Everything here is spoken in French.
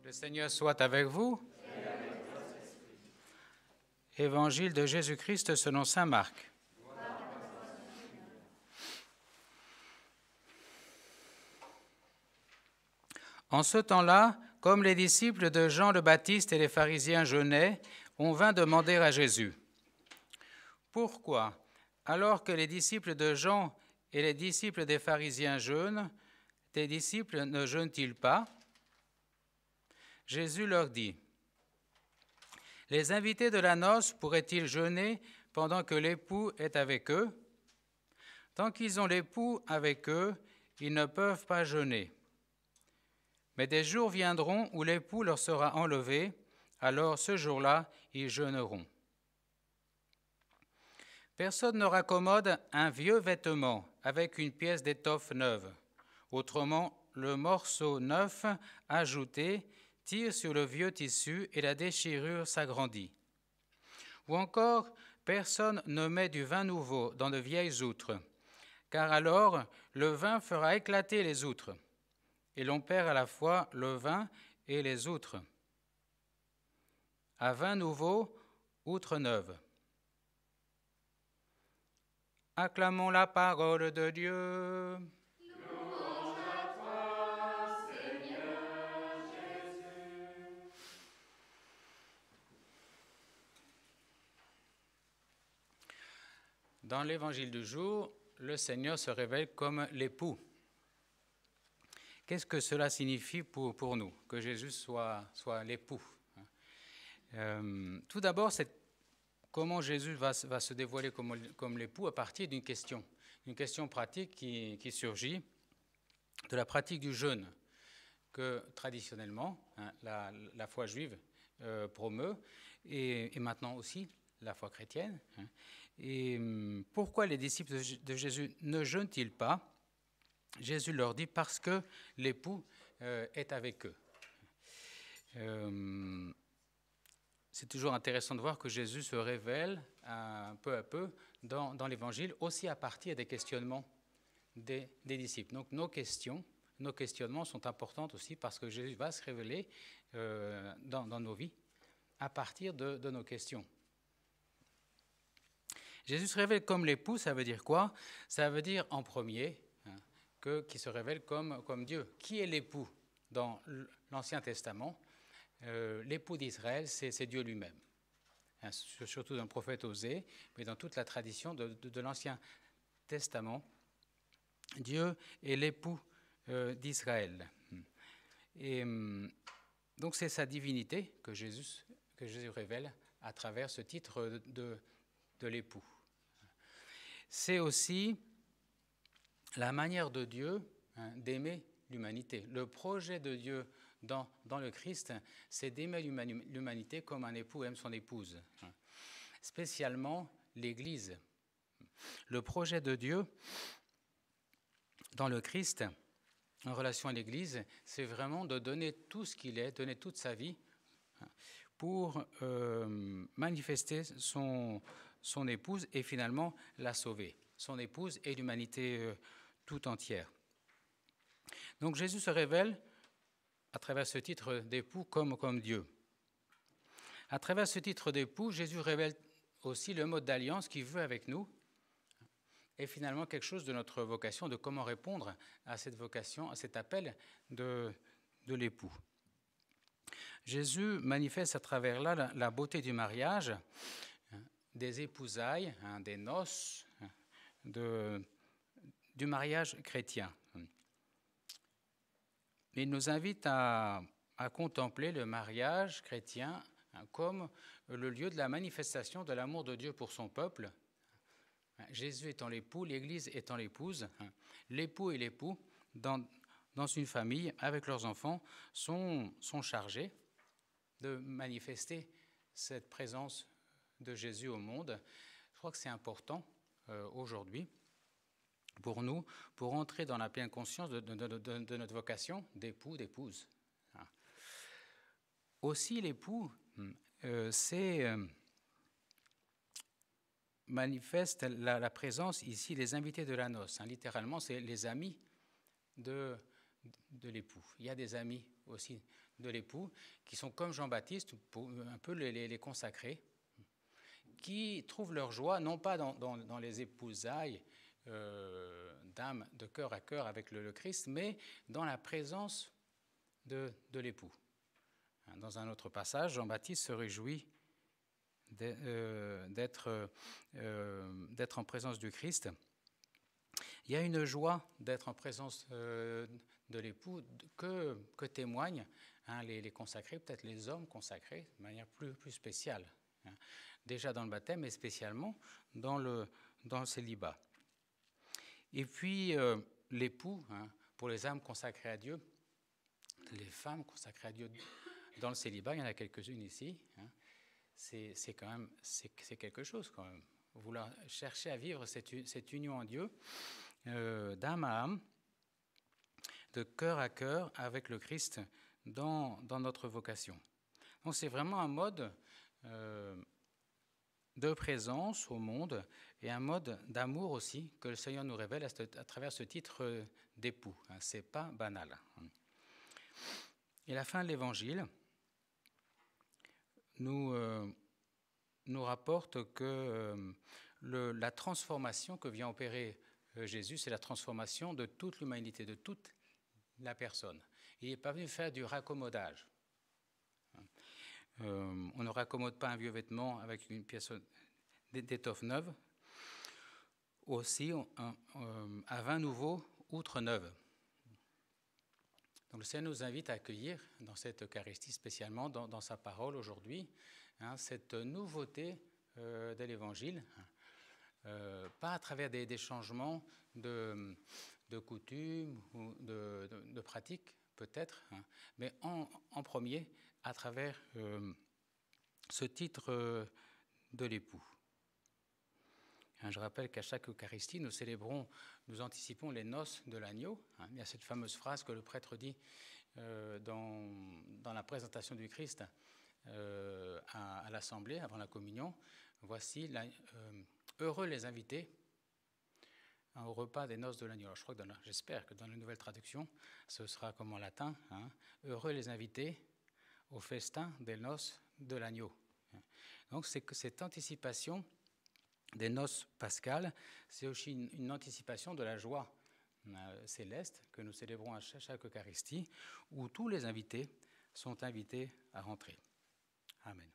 Le Seigneur soit avec vous. Évangile de Jésus-Christ selon saint Marc. En ce temps-là, comme les disciples de Jean le Baptiste et les pharisiens jeûnaient, on vint demander à Jésus: Pourquoi, alors que les disciples de Jean et les disciples des pharisiens jeûnent, tes disciples ne jeûnent-ils pas? Jésus leur dit: Les invités de la noce pourraient-ils jeûner pendant que l'époux est avec eux? Tant qu'ils ont l'époux avec eux, ils ne peuvent pas jeûner. Mais des jours viendront où l'époux leur sera enlevé, alors ce jour-là, ils jeûneront. Personne ne raccommode un vieux vêtement avec une pièce d'étoffe neuve. Autrement, le morceau neuf ajouté tire sur le vieux tissu et la déchirure s'agrandit. Ou encore, personne ne met du vin nouveau dans de vieilles outres, car alors le vin fera éclater les outres, et l'on perd à la fois le vin et les outres. À vin nouveau, outre neuve. Acclamons la parole de Dieu. Louange à toi, Seigneur Jésus. Dans l'évangile du jour, le Seigneur se révèle comme l'époux. Qu'est-ce que cela signifie pour nous, que Jésus soit l'époux? Tout d'abord, c'est comment Jésus va se dévoiler comme l'époux à partir d'une question pratique qui surgit de la pratique du jeûne, que traditionnellement, la foi juive promeut, et maintenant aussi la foi chrétienne. Et pourquoi les disciples de Jésus ne jeûnent-ils pas? Jésus leur dit: parce que l'époux est avec eux. C'est toujours intéressant de voir que Jésus se révèle peu à peu dans l'Évangile, aussi à partir des questionnements des disciples. Donc nos questionnements sont importants aussi parce que Jésus va se révéler dans nos vies à partir de nos questions. Jésus se révèle comme l'époux, ça veut dire quoi? Ça veut dire en premier qui se révèle comme Dieu. Qui est l'époux dans l'Ancien Testament? L'époux d'Israël, c'est Dieu lui-même. Surtout dans le prophète Osée, mais dans toute la tradition de l'Ancien Testament, Dieu est l'époux d'Israël. Et donc c'est sa divinité que Jésus révèle à travers ce titre de l'époux. C'est aussi la manière de Dieu d'aimer l'humanité. Le projet de Dieu dans le Christ, c'est d'aimer l'humanité comme un époux aime son épouse, spécialement l'Église. Le projet de Dieu dans le Christ, en relation à l'Église, c'est vraiment de donner tout ce qu'il est, donner toute sa vie pour manifester son épouse et finalement la sauver. Son épouse et l'humanité tout entière. Donc Jésus se révèle à travers ce titre d'époux comme Dieu. À travers ce titre d'époux, Jésus révèle aussi le mode d'alliance qu'il veut avec nous et finalement quelque chose de notre vocation, de comment répondre à cette vocation, à cet appel de l'époux. Jésus manifeste à travers là la beauté du mariage, des épousailles, des noces, du mariage chrétien. Il nous invite à contempler le mariage chrétien comme le lieu de la manifestation de l'amour de Dieu pour son peuple. Jésus étant l'époux, l'Église étant l'épouse, l'époux et l'époux, dans une famille, avec leurs enfants, sont chargés de manifester cette présence de Jésus au monde. Je crois que c'est important aujourd'hui pour nous, pour entrer dans la pleine conscience de notre vocation d'époux, d'épouse. Aussi l'époux, manifeste la présence ici des invités de la noce. Littéralement, c'est les amis de l'époux. Il y a des amis aussi de l'époux, qui sont comme Jean-Baptiste, un peu les consacrés, qui trouvent leur joie non pas dans les épousailles d'âme, de cœur à cœur avec le Christ, mais dans la présence de l'époux. Dans un autre passage, Jean-Baptiste se réjouit d'être en présence du Christ. Il y a une joie d'être en présence de l'époux que témoignent les consacrés, peut-être les hommes consacrés, de manière plus spéciale. Déjà dans le baptême, mais spécialement dans le célibat. Et puis l'époux, pour les âmes consacrées à Dieu, les femmes consacrées à Dieu dans le célibat, il y en a quelques-unes ici, c'est quand même c'est quelque chose quand même. Vouloir chercher à vivre cette union en Dieu, d'âme à âme, de cœur à cœur avec le Christ dans notre vocation. Donc c'est vraiment un mode de présence au monde et un mode d'amour aussi que le Seigneur nous révèle à travers ce titre d'époux. C'est pas banal. Et la fin de l'Évangile nous rapporte que la transformation que vient opérer Jésus, c'est la transformation de toute l'humanité, de toute la personne. Il n'est pas venu faire du raccommodage. On ne raccommode pas un vieux vêtement avec une pièce d'étoffe neuve. Aussi, à vin nouveau, outre neuve. Donc le Seigneur nous invite à accueillir dans cette Eucharistie spécialement, dans sa parole aujourd'hui, cette nouveauté de l'Évangile, pas à travers des changements de coutumes ou de pratiques peut-être, mais en premier à travers ce titre de l'époux. Je rappelle qu'à chaque Eucharistie, nous anticipons les noces de l'agneau. Il y a cette fameuse phrase que le prêtre dit dans la présentation du Christ à l'Assemblée, avant la communion. Voici, heureux les invités au repas des noces de l'agneau. Alors j'espère que dans la nouvelle traduction, ce sera comme en latin, heureux les invités au festin des noces de l'agneau. Donc c'est que cette anticipation des noces pascales, c'est aussi une anticipation de la joie céleste que nous célébrons à chaque Eucharistie, où tous les invités sont invités à rentrer. Amen.